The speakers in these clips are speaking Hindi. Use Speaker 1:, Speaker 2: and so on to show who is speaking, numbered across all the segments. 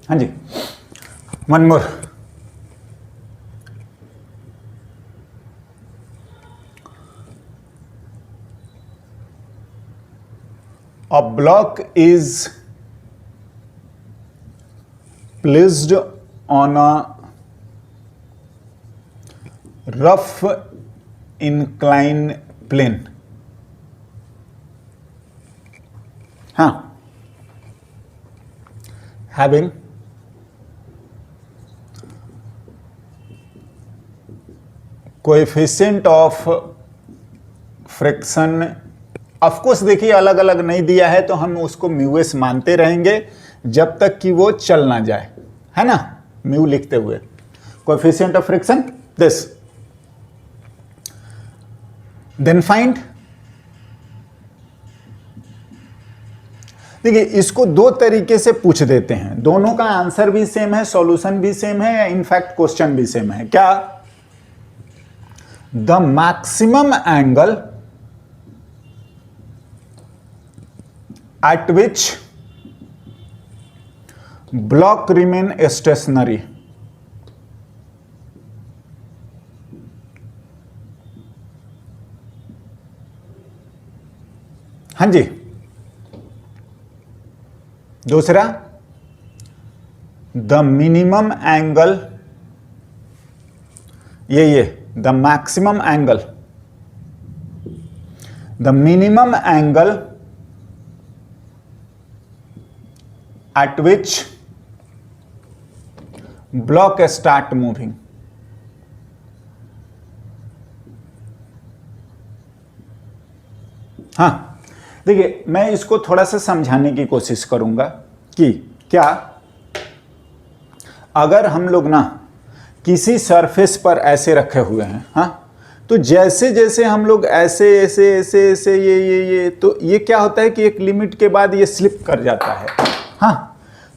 Speaker 1: हाँ जी, one more. A block is placed on a rough inclined plane. हाँ, having coefficient of friction, of course देखिए अलग अलग नहीं दिया है तो हम उसको म्यू एस मानते रहेंगे जब तक कि वो चल ना जाए, है ना, म्यू लिखते हुए। Coefficient of friction this, then find. देखिए इसको दो तरीके से पूछ देते हैं, दोनों का आंसर भी सेम है, सॉल्यूशन भी सेम है, इनफैक्ट क्वेश्चन भी सेम है। क्या? The maximum angle at which block remain stationary। हाँ जी, दूसरा द मिनिमम एंगल, ये the maximum angle, the minimum angle at which block start moving। हाँ देखिए मैं इसको थोड़ा सा समझाने की कोशिश करूंगा कि क्या अगर हम लोग ना किसी सरफेस पर ऐसे रखे हुए हैं, हाँ, तो जैसे जैसे हम लोग ऐसे ऐसे ऐसे ऐसे ये तो ये क्या होता है कि एक लिमिट के बाद ये स्लिप कर जाता है। हाँ,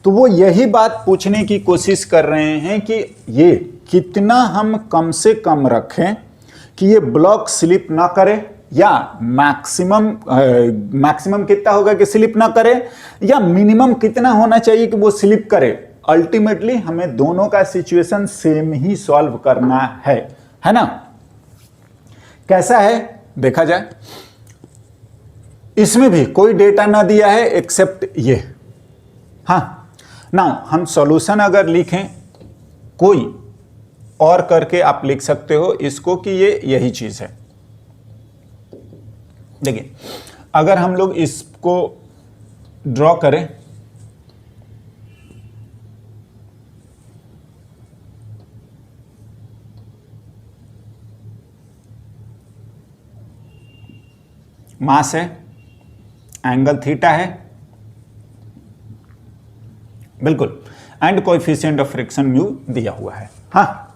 Speaker 1: तो वो यही बात पूछने की कोशिश कर रहे हैं कि ये कितना हम कम से कम रखें कि ये ब्लॉक स्लिप ना करे, या मैक्सिमम कितना होगा कि स्लिप ना करे, या मिनिमम कितना होना चाहिए कि वो स्लिप करे। अल्टीमेटली हमें दोनों का सिचुएशन सेम ही सॉल्व करना है ना। कैसा है देखा जाए, इसमें भी कोई डेटा ना दिया है एक्सेप्ट ये। हाँ ना, हम सॉल्यूशन अगर लिखें कोई और करके आप लिख सकते हो इसको कि ये यही चीज है। देखिए अगर हम लोग इसको ड्रॉ करें, मास है, एंगल थीटा है, बिल्कुल, and coefficient of friction mu दिया हुआ है। हाँ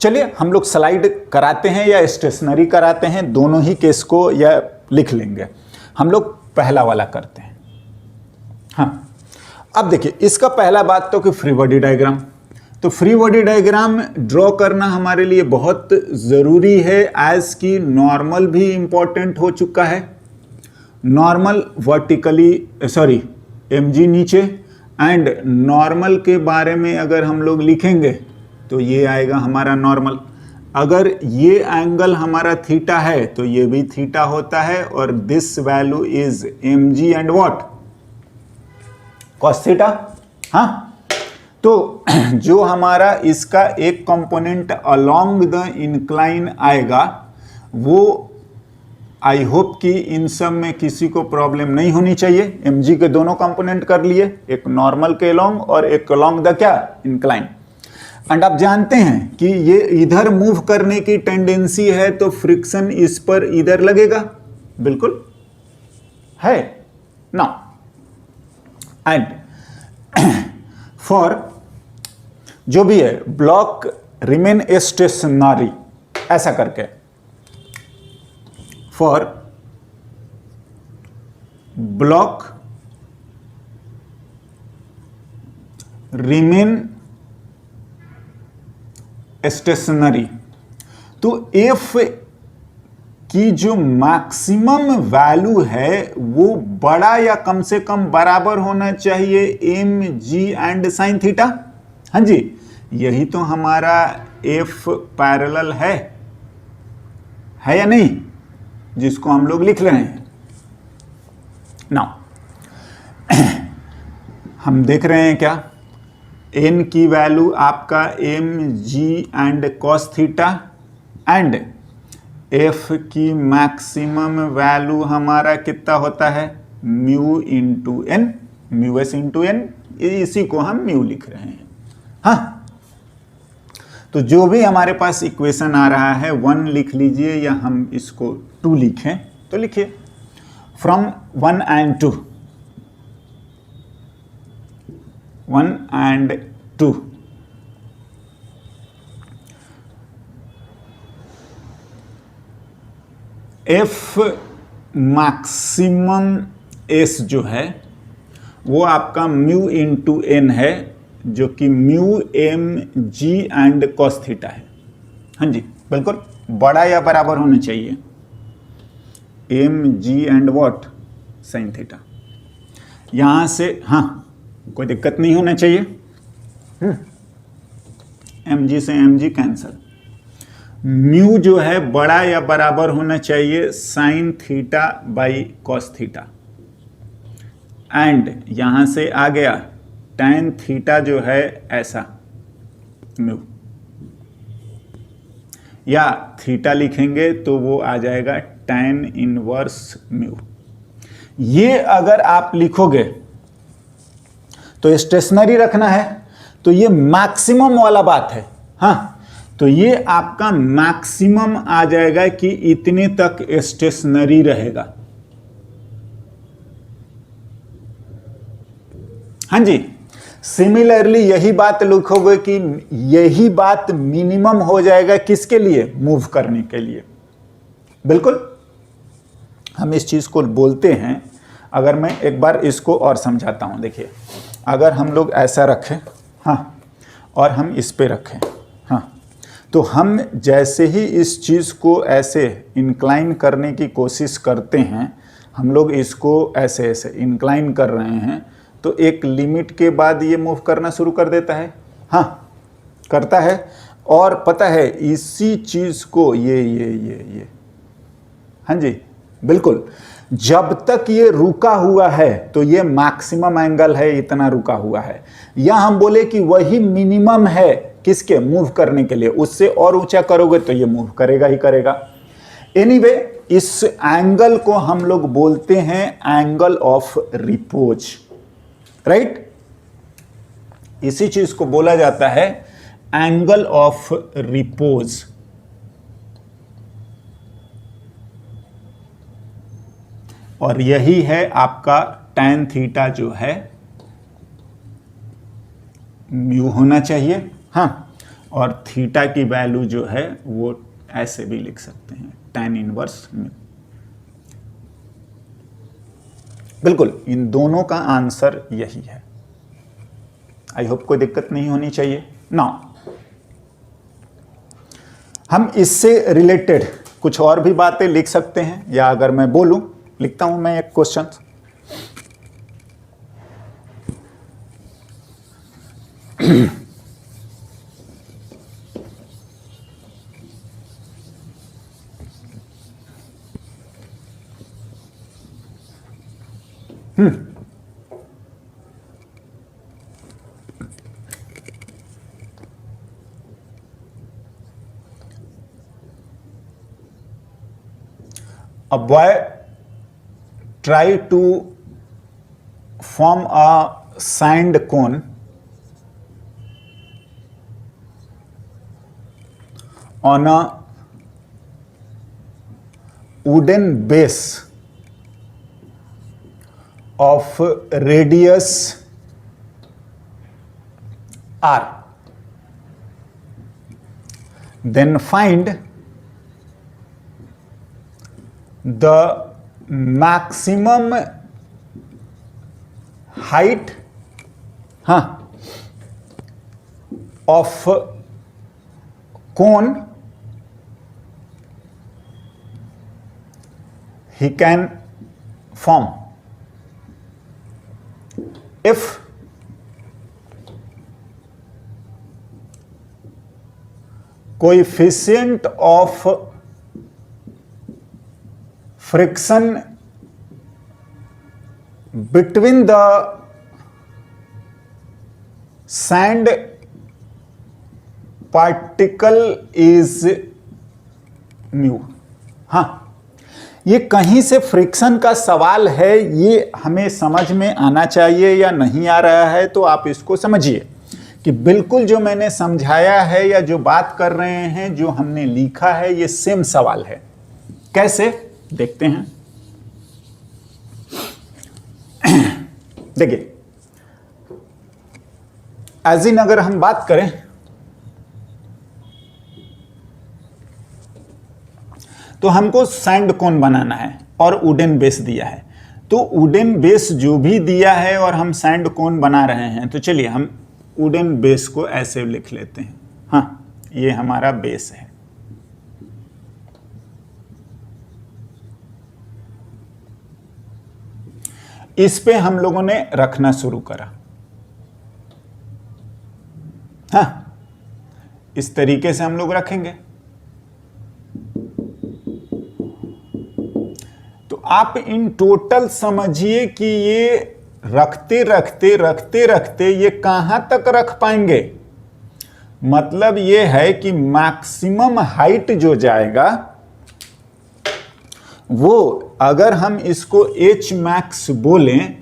Speaker 1: चलिए हम लोग स्लाइड कराते हैं या स्टेशनरी कराते हैं, दोनों ही केस को या लिख लेंगे। हम लोग पहला वाला करते हैं। हाँ अब देखिए इसका पहला बात तो कि फ्री बॉडी डायग्राम, तो फ्री बॉडी डायग्राम ड्रॉ करना हमारे लिए बहुत ज़रूरी है, एज की नॉर्मल भी इंपॉर्टेंट हो चुका है। नॉर्मल वर्टिकली mg नीचे, एंड नॉर्मल के बारे में अगर हम लोग लिखेंगे तो ये आएगा हमारा नॉर्मल। अगर ये एंगल हमारा थीटा है तो ये भी थीटा होता है, और this value is mg and what, cos theta. हाँ तो जो हमारा इसका एक कंपोनेंट अलोंग द इंक्लाइन आएगा, वो आई होप कि इन सब में किसी को प्रॉब्लम नहीं होनी चाहिए। mg के दोनों कंपोनेंट कर लिए, एक नॉर्मल के अलोंग और एक अलोंग द क्या, इंक्लाइन। एंड आप जानते हैं कि ये इधर मूव करने की टेंडेंसी है तो फ्रिक्शन इस पर इधर लगेगा, बिल्कुल है ना। एंड फॉर जो भी है ब्लॉक रिमेन स्टेशनरी, ऐसा करके, फॉर ब्लॉक रिमेन स्टेशनरी, तो इफ कि जो मैक्सिमम वैल्यू है वो बड़ा या कम से कम बराबर होना चाहिए m g and sine theta. हाँ जी, यही तो हमारा एफ पैरेलल है या नहीं, जिसको हम लोग लिख रहे हैं नाउ। हम देख रहे हैं क्या, एन की वैल्यू आपका m g and cos theta and f की मैक्सिमम वैल्यू हमारा कितना होता है, mu into n, mu s into n, इसी को हम म्यू लिख रहे हैं। हाँ, तो जो भी हमारे पास इक्वेशन आ रहा है 1 लिख लीजिए या हम इसको 2 लिखें तो लिखिए, from 1 and 2, 1 and 2 F maximum S जो है वो आपका म्यू इंटू एन है, जो कि mu m g and cos theta है। हाँ जी, बिल्कुल बड़ा या बराबर होना चाहिए m g and what sine theta. यहां से हाँ कोई दिक्कत नहीं होना चाहिए, एम जी से एम जी कैंसल। म्यू जो है बड़ा या बराबर होना चाहिए sine theta by cos theta, and यहां से आ गया tan थीटा जो है ऐसा म्यू, या थीटा लिखेंगे तो वो आ जाएगा tan इनवर्स म्यू। ये अगर आप लिखोगे तो स्टेशनरी रखना है, तो ये मैक्सिमम वाला बात है। हाँ, तो ये आपका मैक्सिमम आ जाएगा कि इतने तक स्टेशनरी रहेगा। हाँ जी, सिमिलरली यही बात लिखोगे कि यही बात मिनिमम हो जाएगा किसके लिए, मूव करने के लिए। बिल्कुल हम इस चीज को बोलते हैं, अगर मैं एक बार इसको और समझाता हूं। देखिए, अगर हम लोग ऐसा रखें, हाँ, और हम इस पे रखें, हाँ, तो हम जैसे ही इस चीज को ऐसे इंक्लाइन करने की कोशिश करते हैं, हम लोग इसको ऐसे ऐसे इंक्लाइन कर रहे हैं, तो एक लिमिट के बाद ये मूव करना शुरू कर देता है। हाँ, करता है। और पता है इसी चीज को ये हाँ जी, बिल्कुल जब तक ये रुका हुआ है तो ये मैक्सिमम एंगल है, इतना रुका हुआ है, या हम बोले कि वही मिनिमम है किसके, मूव करने के लिए। उससे और ऊंचा करोगे तो ये मूव करेगा ही करेगा। एनीवे, इस एंगल को हम लोग बोलते हैं एंगल ऑफ रिपोज, राइट? इसी चीज को बोला जाता है एंगल ऑफ रिपोज। और यही है आपका tan थीटा जो है म्यू होना चाहिए। हाँ, और थीटा की वैल्यू जो है वो ऐसे भी लिख सकते हैं, tan इनवर्स म्यू। बिल्कुल, इन दोनों का आंसर यही है। आई होप कोई दिक्कत नहीं होनी चाहिए। नाउ हम इससे रिलेटेड कुछ और भी बातें लिख सकते हैं, या अगर मैं बोलूं, लिखता हूं मैं एक question. A boy try to form a sand cone on a wooden base of radius r. Then find the maximum height of cone he can form if coefficient of friction between the sand particle is mu। हाँ, ये कहीं से फ्रिक्शन का सवाल है, ये हमें समझ में आना चाहिए या नहीं आ रहा है तो आप इसको समझिए कि बिल्कुल जो मैंने समझाया है या जो बात कर रहे हैं, जो हमने लिखा है, ये सेम सवाल है। कैसे देखते हैं। देखिए, एज इन अगर हम बात करें तो हमको सैंड कोन बनाना है और वुडन बेस दिया है। तो वुडन बेस जो भी दिया है और हम सैंड कोन बना रहे हैं, तो चलिए हम वुडन बेस को ऐसे लिख लेते हैं। हाँ, ये हमारा बेस है। इस पे हम लोगों ने रखना शुरू करा। हाँ, इस तरीके से हम लोग रखेंगे। तो आप इन टोटल समझिए कि ये रखते रखते रखते रखते ये कहां तक रख पाएंगे। मतलब ये है कि मैक्सिमम हाइट जो जाएगा वो, अगर हम इसको H मैक्स बोलें,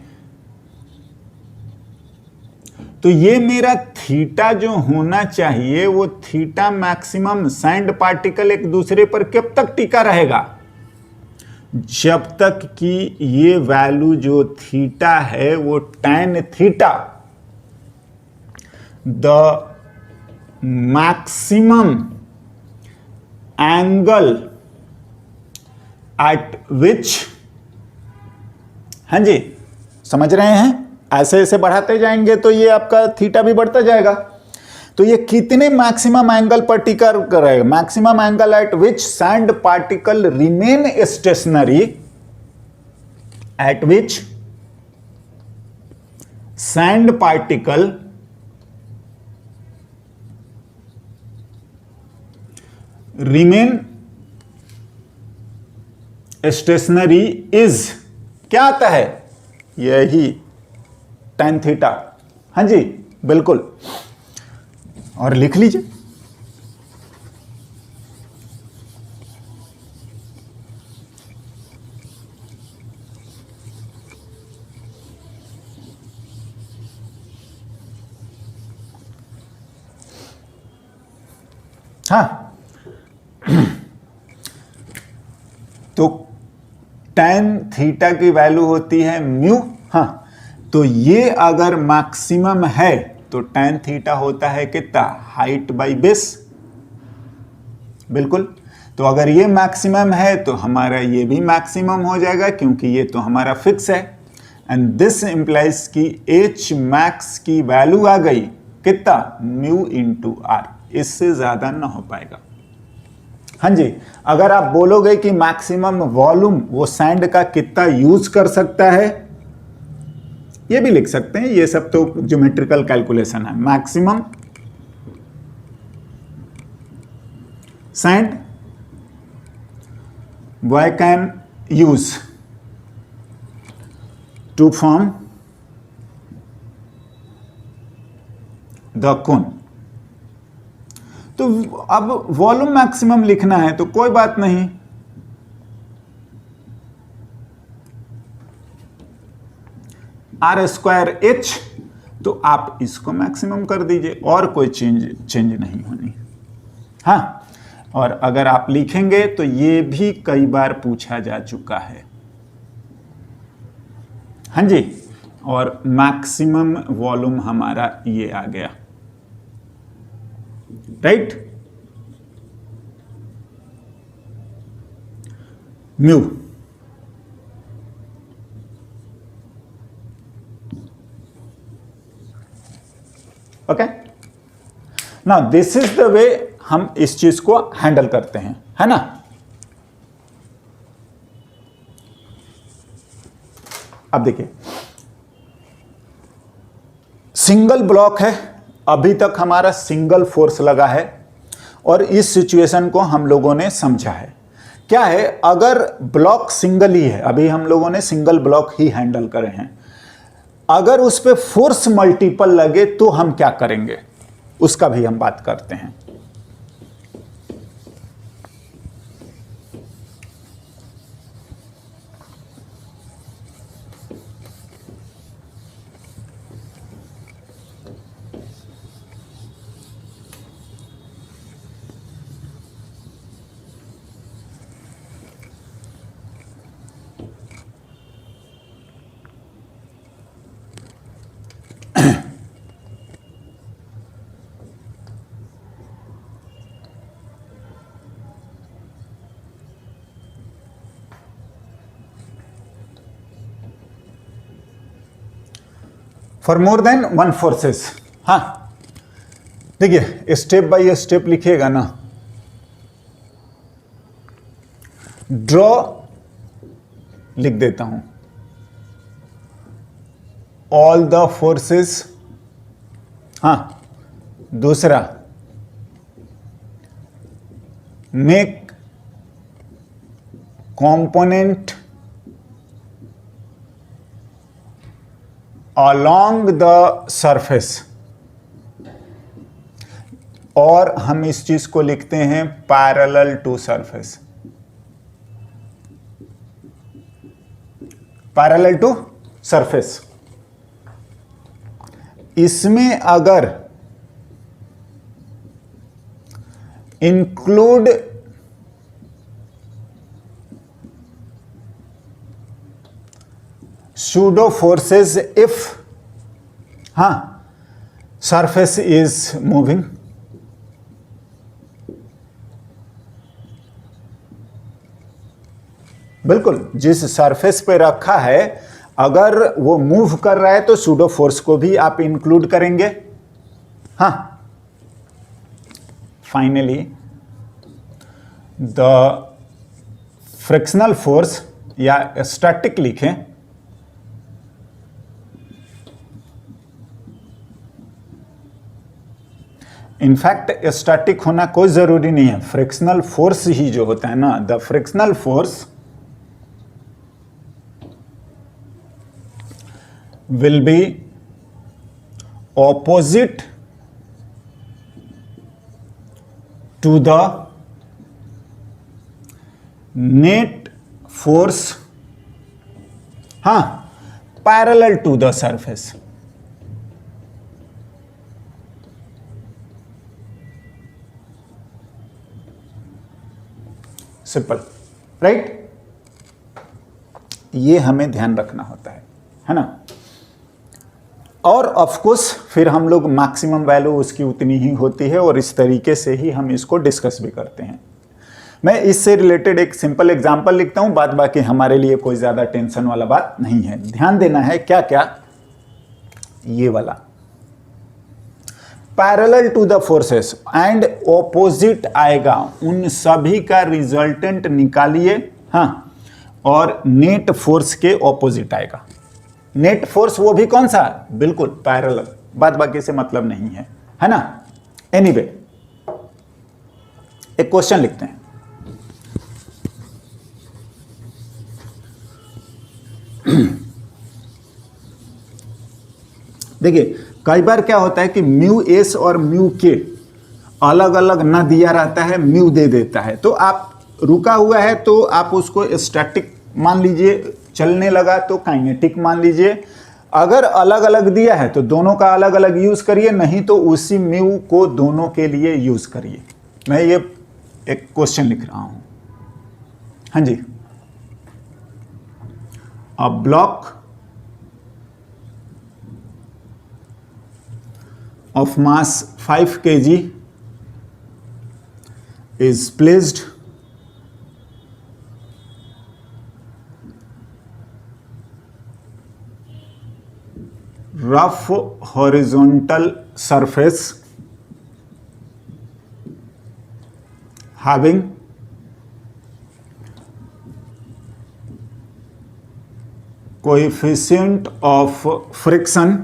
Speaker 1: तो ये मेरा थीटा जो होना चाहिए वो थीटा मैक्सिमम सैंड पार्टिकल एक दूसरे पर कब तक टिका रहेगा? जब तक कि ये वैल्यू जो थीटा है वो tan theta, the maximum angle eight विच, हाँ जी समझ रहे हैं, ऐसे ऐसे बढ़ाते जाएंगे तो ये आपका थीटा भी बढ़ता जाएगा। तो ये कितने मैक्सिमम एंगल पर टिका रहेगा? Maximum angle eight which sand particle remain stationery, eight which sand particle remain stationery is, क्या आता है? यही tan थीटा। हाँ जी बिल्कुल, और लिख लीजिए। हाँ, तो tan थीटा की वैल्यू होती है म्यू। हाँ, तो ये अगर मैक्सिमम है तो tan थीटा होता है कितना? Height by base. बिल्कुल, तो अगर ये मैक्सिमम है तो हमारा ये भी मैक्सिमम हो जाएगा, क्योंकि ये तो हमारा फिक्स है। एंड दिस इंप्लाइज कि H मैक्स की वैल्यू आ गई कितना? Mu into r. इससे ज्यादा ना हो पाएगा। हाँ जी, अगर आप बोलोगे कि मैक्सिमम वॉल्यूम वो सैंड का कितना यूज कर सकता है, ये भी लिख सकते हैं। ये सब तो ज्योमेट्रिकल कैलकुलेशन है। Maximum sand why can use to form the cone. तो अब वॉल्यूम मैक्सिमम लिखना है तो कोई बात नहीं, r²h, तो आप इसको मैक्सिमम कर दीजिए और कोई चेंज नहीं होनी। हाँ, और अगर आप लिखेंगे तो ये भी कई बार पूछा जा चुका है। हाँ जी, और मैक्सिमम वॉल्यूम हमारा ये आ गया, right? Mu. Okay, now this is the way हम इस चीज को हैंडल करते हैं, है ना? अब देखिए, सिंगल ब्लॉक है, अभी तक हमारा सिंगल फोर्स लगा है और इस सिचुएशन को हम लोगों ने समझा है। क्या है, अगर ब्लॉक सिंगल ही है, अभी हम लोगों ने सिंगल ब्लॉक ही हैंडल करे हैं, अगर उस पे फोर्स मल्टीपल लगे तो हम क्या करेंगे, उसका भी हम बात करते हैं। For more than one forces, हाँ देखिए स्टेप बाय स्टेप लिखिएगा ना। ड्रॉ लिख देता हूं, ऑल द फोर्सेस, हाँ दूसरा make component along the surface, और हम इस चीज को लिखते हैं parallel to surface, parallel to surface. इसमें अगर इंक्लूड pseudo forces if, हाँ surface is moving, बिल्कुल जिस सरफेस पे रखा है अगर वो मूव कर रहा है तो सूडो फोर्स को भी आप इंक्लूड करेंगे। हाँ, फाइनली द फ्रिक्शनल फोर्स या स्टैटिक लिखें, इनफैक्ट स्टैटिक होना कोई जरूरी नहीं है, फ्रिक्शनल फोर्स ही जो होता है ना, the frictional force will be opposite to the net force, हाँ parallel to the surface। Simple, right? ये हमें ध्यान रखना होता है ना। और ऑफ कोर्स फिर हम लोग मैक्सिमम वैल्यू उसकी उतनी ही होती है और इस तरीके से ही हम इसको डिस्कस भी करते हैं। मैं इससे रिलेटेड एक सिंपल एग्जांपल लिखता हूं, बाद बाकी हमारे लिए कोई ज़्यादा टेंशन वाला बात नहीं है। ध्यान देना है क्या क्या, ये वाला parallel to the forces and opposite आएगा, उन सभी का रिजल्टेंट निकालिए, हाँ, और नेट फोर्स के ऑपोजिट आएगा। नेट फोर्स वो भी कौन सा, बिल्कुल पैरेलल, बाद बाकी से मतलब नहीं है ना। एनीवे, एक क्वेश्चन लिखते हैं। देखिए कई बार क्या होता है कि म्यू एस और म्यू के अलग अलग ना दिया रहता है, म्यू दे देता है, तो आप रुका हुआ है तो आप उसको स्टैटिक मान लीजिए, चलने लगा तो काइनेटिक मान लीजिए। अगर अलग अलग दिया है तो दोनों का अलग अलग यूज करिए, नहीं तो उसी म्यू को दोनों के लिए यूज करिए। मैं ये एक क्वेश्चन लिख रहा हूं, हाँ जी। A block of mass 5 kg is placed rough horizontal surface having coefficient of friction,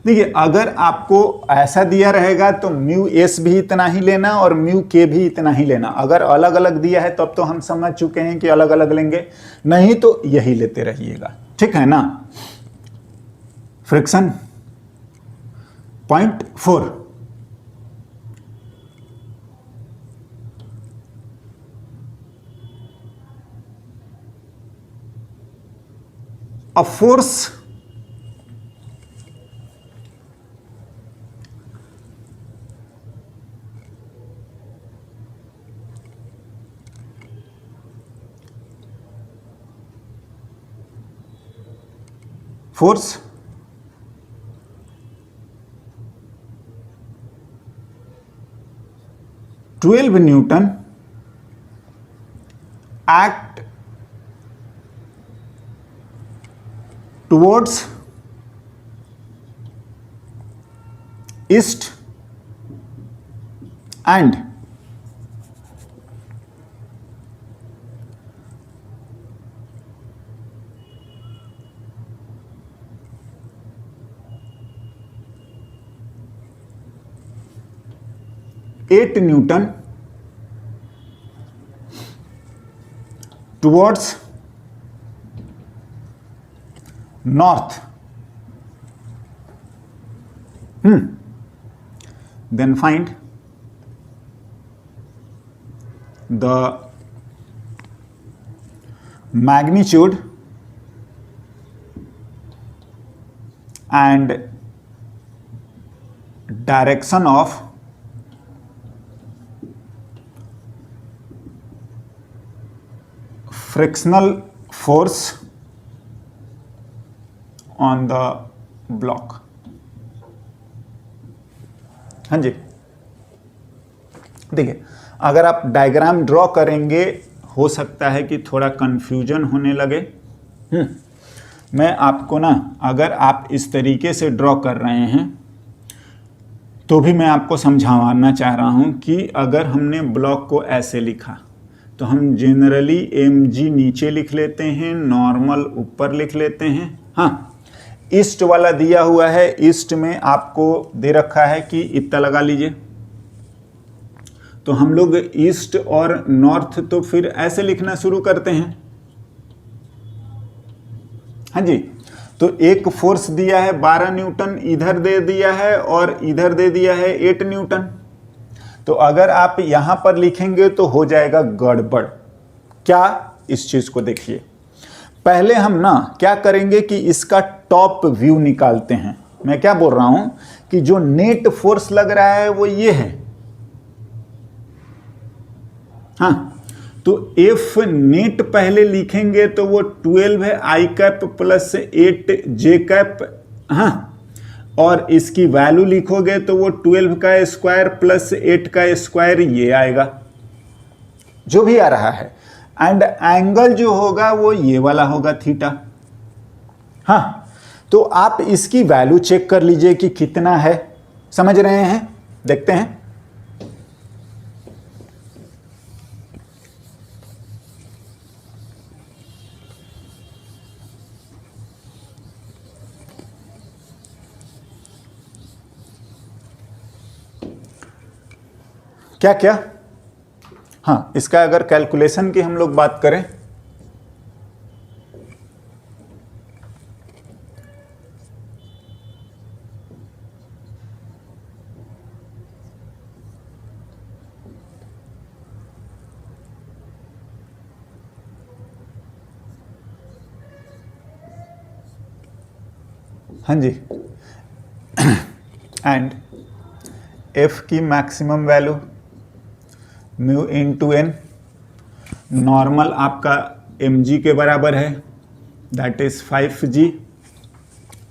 Speaker 1: देखिए अगर आपको ऐसा दिया रहेगा तो म्यू एस भी इतना ही लेना और म्यू के भी इतना ही लेना। अगर अलग अलग दिया है तब तो हम समझ चुके हैं कि अलग अलग लेंगे, नहीं तो यही लेते रहिएगा, ठीक है ना। Friction 0.4, a force force 12 Newton act towards east and eight Newton towards north, then find the magnitude and direction of frictional force on the block। हाँ जी, देखिए अगर आप डायग्राम ड्रॉ करेंगे हो सकता है कि थोड़ा कंफ्यूजन होने लगे। मैं आपको ना, अगर आप इस तरीके से ड्रॉ कर रहे हैं तो भी मैं आपको समझाना चाह रहा हूं कि अगर हमने ब्लॉक को ऐसे लिखा तो हम जनरली mg नीचे लिख लेते हैं, नॉर्मल ऊपर लिख लेते हैं। हाँ, ईस्ट वाला दिया हुआ है, ईस्ट में आपको दे रखा है कि इतना लगा लीजिए, तो हम लोग ईस्ट और नॉर्थ तो फिर ऐसे लिखना शुरू करते हैं। हाँ जी, तो एक फोर्स दिया है 12 न्यूटन, इधर दे दिया है और इधर दे दिया है 8 न्यूटन। तो अगर आप यहां पर लिखेंगे तो हो जाएगा गड़बड़। क्या, इस चीज को देखिए, पहले हम ना क्या करेंगे कि इसका टॉप व्यू निकालते हैं। मैं क्या बोल रहा हूं कि जो नेट फोर्स लग रहा है वो ये है। हाँ, तो एफ नेट पहले लिखेंगे तो वो 12 है आई कैप प्लस 8 जे कैप। हाँ, और इसकी वैल्यू लिखोगे तो वो 12 का स्क्वायर प्लस 8 का स्क्वायर ये आएगा, जो भी आ रहा है। एंड एंगल जो होगा वो ये वाला होगा, थीटा। हाँ, तो आप इसकी वैल्यू चेक कर लीजिए कि कितना है। समझ रहे हैं? देखते हैं। क्या क्या? हाँ, इसका अगर कैलकुलेशन की हम लोग बात करें हाँ जी, एंड एफ की maximum value mu into n, normal आपका mg के बराबर है, दैट इज 5g।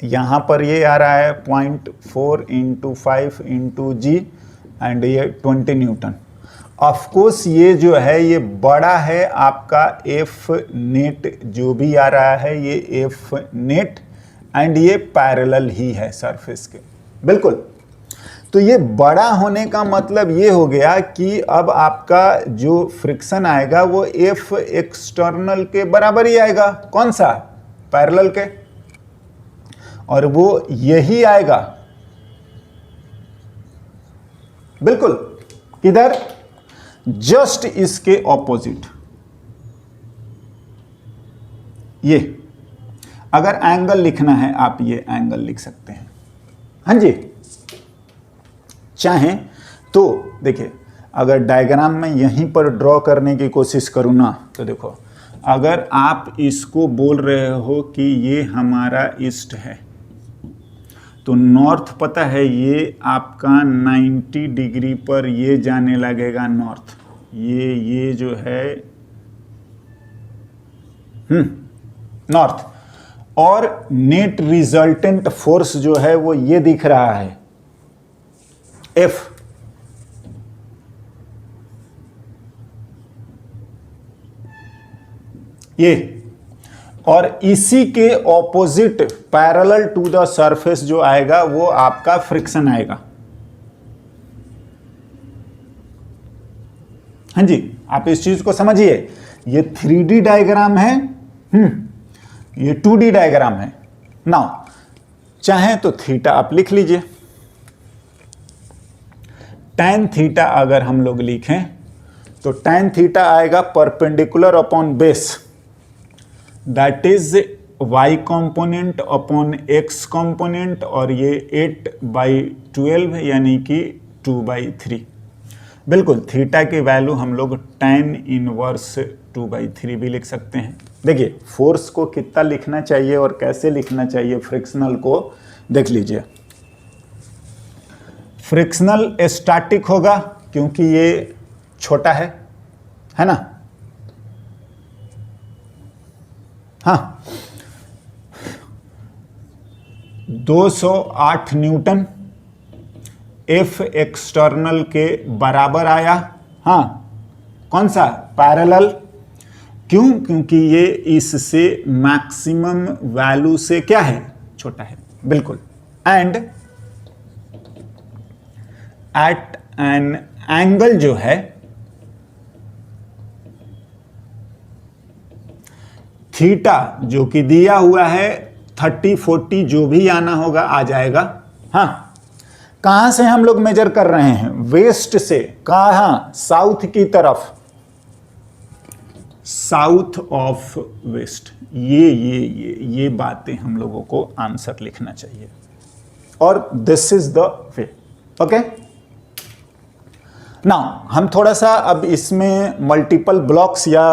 Speaker 1: यहाँ पर ये आ रहा है 0.4 इंटू 5 इंटू जी एंड ये 20 न्यूटन। ऑफकोर्स ये जो है ये बड़ा है आपका एफ नेट, जो भी आ रहा है ये एफ नेट, एंड ये पैरेलल ही है सरफेस के, बिल्कुल। तो ये बड़ा होने का मतलब ये हो गया कि अब आपका जो फ्रिक्शन आएगा वो एफ एक्सटर्नल के बराबर ही आएगा। कौन सा? पैरेलल के। और वो यही आएगा बिल्कुल किधर? जस्ट इसके ऑपोजिट। ये अगर एंगल लिखना है आप ये एंगल लिख सकते हैं। हाँ जी, चाहें तो देखिए, अगर डायग्राम में यहीं पर ड्रॉ करने की कोशिश करूँ ना, तो देखो, अगर आप इसको बोल रहे हो कि ये हमारा ईस्ट है, तो नॉर्थ पता है ये आपका 90 डिग्री पर ये जाने लगेगा नॉर्थ। ये जो है नॉर्थ, और नेट रिजल्टेंट फोर्स जो है वो ये दिख रहा है F। ये, और इसी के opposite parallel to the surface जो आएगा वो आपका फ्रिक्शन आएगा। हाँ जी, आप इस चीज को समझिए। ये 3D डायग्राम है, ये 2D डायग्राम है। नाउ चाहे तो थीटा आप लिख लीजिए। tan थीटा अगर हम लोग लिखें तो tan थीटा आएगा perpendicular upon base, that is y component upon x component, और ये 8/12 यानी कि 2/3। बिल्कुल, थीटा की वैल्यू हम लोग tan इनवर्स 2/3 भी लिख सकते हैं। देखिए, फोर्स को कितना लिखना चाहिए और कैसे लिखना चाहिए फ्रिक्शनल को देख लीजिए। फ्रिक्शनल स्टैटिक होगा क्योंकि ये छोटा है ना? हाँ, 208 न्यूटन एफ एक्सटर्नल के बराबर आया। हाँ, कौन सा? पैरेलल। क्यों? क्योंकि ये इससे मैक्सिमम वैल्यू से क्या है? छोटा है। बिल्कुल। एंड एट एन एंगल जो है थीटा, जो कि दिया हुआ है 30, 40, जो भी आना होगा आ जाएगा। हाँ, कहां से हम लोग मेजर कर रहे हैं? वेस्ट से। कहां? साउथ की तरफ, साउथ ऑफ वेस्ट। ये बातें हम लोगों को आंसर लिखना चाहिए, और this is the way. Okay, now हम थोड़ा सा अब इसमें मल्टीपल ब्लॉक्स या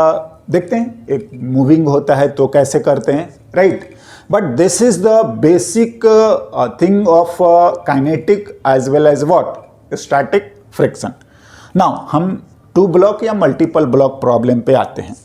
Speaker 1: देखते हैं। एक मूविंग होता है तो कैसे करते हैं, right? But this is the basic thing of kinetic as well as what? Static friction. Now हम 2 ब्लॉक या मल्टीपल ब्लॉक प्रॉब्लम पे आते हैं।